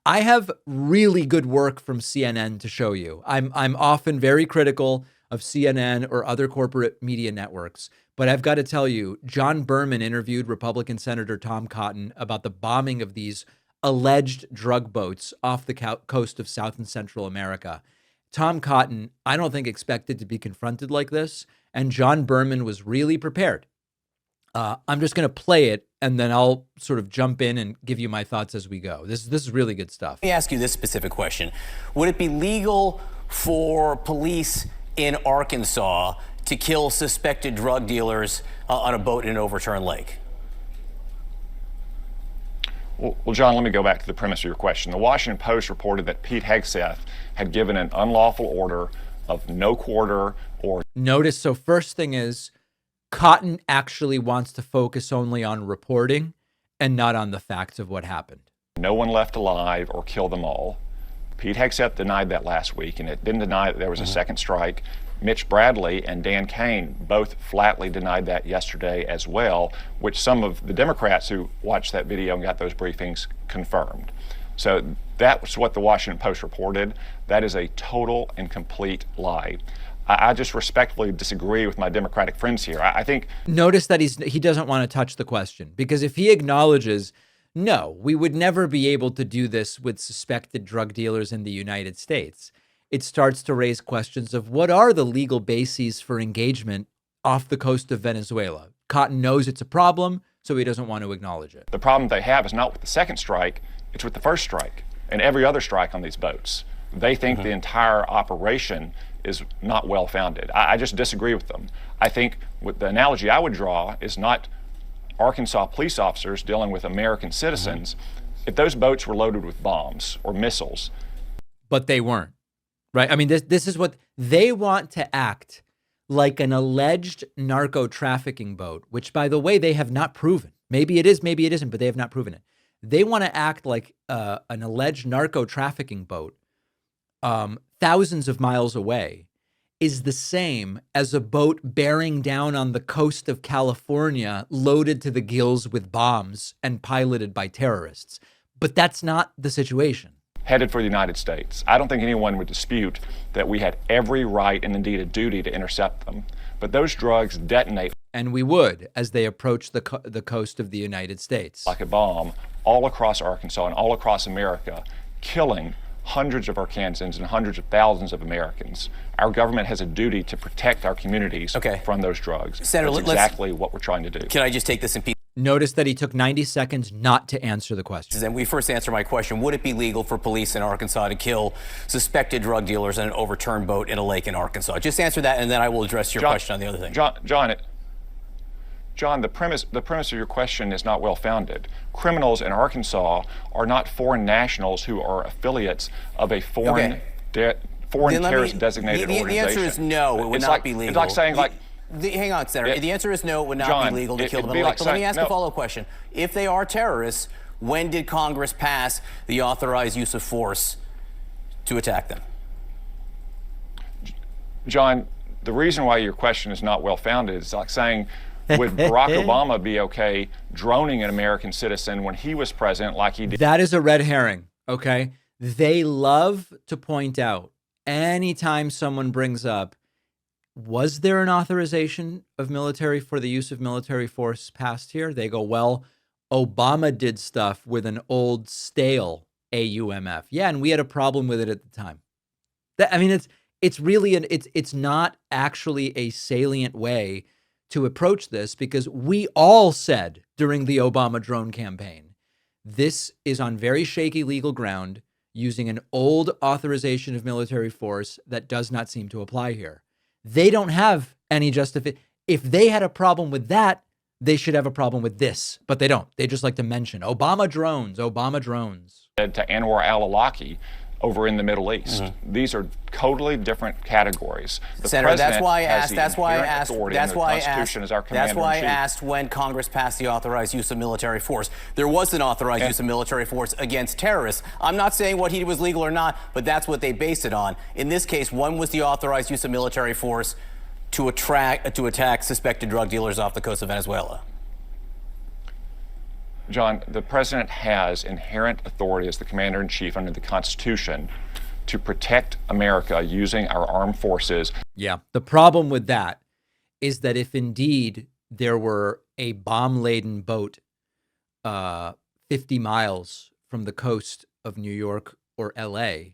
I have really good work from CNN to show you. I'm often very critical of CNN or other corporate media networks, but I've got to tell you, John Berman interviewed Republican Senator Tom Cotton about the bombing of these alleged drug boats off the coast of South and Central America. Tom Cotton, I don't think expected to be confronted like this, and John Berman was really prepared. I'm just going to play it, and then I'll sort of jump in and give you my thoughts as we go. This is really good stuff. Let me ask you this specific question. Would it be legal for police in Arkansas to kill suspected drug dealers on a boat in an overturned lake? Well, John, let me go back to the premise of your question. The Washington Post reported that Pete Hegseth had given an unlawful order of no quarter or... Notice, so first thing is, Cotton actually wants to focus only on reporting and not on the facts of what happened. No one left alive or kill them all. Pete Hegseth denied that last week, and it didn't deny that there was a second strike. Mitch Bradley and Dan Cain both flatly denied that yesterday as well, which some of the Democrats who watched that video and got those briefings confirmed. So that was what the Washington Post reported. That is a total and complete lie. I just respectfully disagree with my Democratic friends here. I think... Notice that he doesn't want to touch the question, because if he acknowledges, no, we would never be able to do this with suspected drug dealers in the United States, it starts to raise questions of what are the legal bases for engagement off the coast of Venezuela. Cotton knows it's a problem, so he doesn't want to acknowledge it. The problem they have is not with the second strike, it's with the first strike and every other strike on these boats. They think the entire operation is not well-founded. I just disagree with them. I think what the analogy I would draw is not Arkansas police officers dealing with American citizens. If those boats were loaded with bombs or missiles. But they weren't, right? I mean, this is what they want to act like an alleged narco trafficking boat, which, by the way, they have not proven. Maybe it is, maybe it isn't, but they have not proven it. They want to act like an alleged narco trafficking boat thousands of miles away is the same as a boat bearing down on the coast of California loaded to the gills with bombs and piloted by terrorists. But that's not the situation. Headed for the United States. I don't think anyone would dispute that we had every right and indeed a duty to intercept them. But those drugs detonate. And we would as they approach the coast of the United States. Like a bomb all across Arkansas and all across America, killing hundreds of Arkansans and hundreds of thousands of Americans. Our government has a duty to protect our communities from those drugs. Senator, that's exactly what we're trying to do. Can I just take this in pieces? Notice that he took 90 seconds not to answer the question. And we first answer my question, would it be legal for police in Arkansas to kill suspected drug dealers in an overturned boat in a lake in Arkansas? Just answer that, and then I will address your question on the other thing. John, the premise of your question is not well-founded. Criminals in Arkansas are not foreign nationals who are affiliates of a foreign terrorist-designated organization. The answer is no, it would not be legal. It's like saying, hang on, Senator. The answer is no, it would not be legal to kill them in a lake. But let me ask a follow-up question. If they are terrorists, when did Congress pass the authorized use of force to attack them? John, the reason why your question is not well-founded is like saying, would Barack Obama be okay droning an American citizen when he was president like he did? That is a red herring, okay? They love to point out anytime someone brings up, was there an authorization of for the use of military force passed here? They go, well, Obama did stuff with an old stale AUMF. Yeah, and we had a problem with it at the time. It's really it's not actually a salient way to approach this, because we all said during the Obama drone campaign, this is on very shaky legal ground using an old authorization of military force that does not seem to apply here. They don't have any justification. If they had a problem with that, they should have a problem with this, but they don't. They just like to mention Obama drones. To Anwar al-Awlaki over in the Middle East. These are totally different categories. The Senator, president that's why I has asked. the That's why I inherent asked. authority That's under the why I Constitution asked. as our That's why I commander-in-chief. asked when Congress passed the authorized use of military force. There was an authorized use of military force against terrorists. I'm not saying what he did was legal or not, but that's what they based it on. In this case, when was the authorized use of military force to attack suspected drug dealers off the coast of Venezuela? John, the president has inherent authority as the commander-in-chief under the Constitution to protect America using our armed forces. Yeah. The problem with that is that if indeed there were a bomb-laden boat 50 miles from the coast of New York or LA,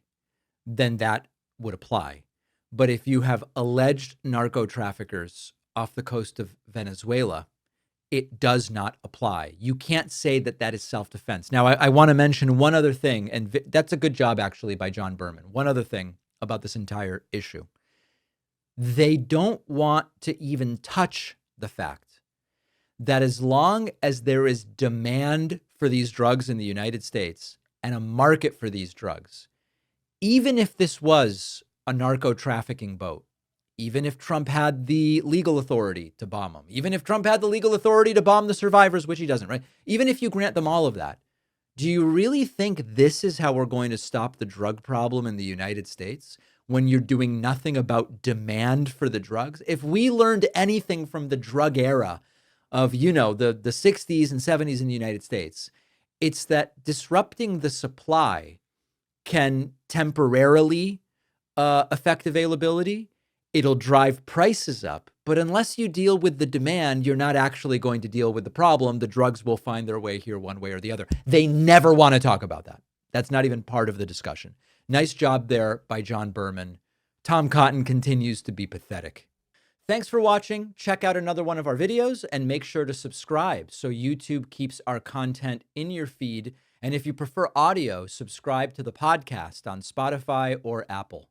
then that would apply. But if you have alleged narco traffickers off the coast of Venezuela, it does not apply. You can't say that that is self-defense. Now, I want to mention one other thing, and that's a good job actually by John Berman. One other thing about this entire issue. They don't want to even touch the fact that as long as there is demand for these drugs in the United States and a market for these drugs, even if this was a narco trafficking boat, even if Trump had the legal authority to bomb them, even if Trump had the legal authority to bomb the survivors, which he doesn't, right? Even if you grant them all of that, do you really think this is how we're going to stop the drug problem in the United States when you're doing nothing about demand for the drugs? If we learned anything from the drug era of, the 60s and 70s in the United States, it's that disrupting the supply can temporarily affect availability. It'll drive prices up. But unless you deal with the demand, you're not actually going to deal with the problem. The drugs will find their way here one way or the other. They never want to talk about that. That's not even part of the discussion. Nice job there by John Berman. Tom Cotton continues to be pathetic. Thanks for watching. Check out another one of our videos and make sure to subscribe so YouTube keeps our content in your feed. And if you prefer audio, subscribe to the podcast on Spotify or Apple.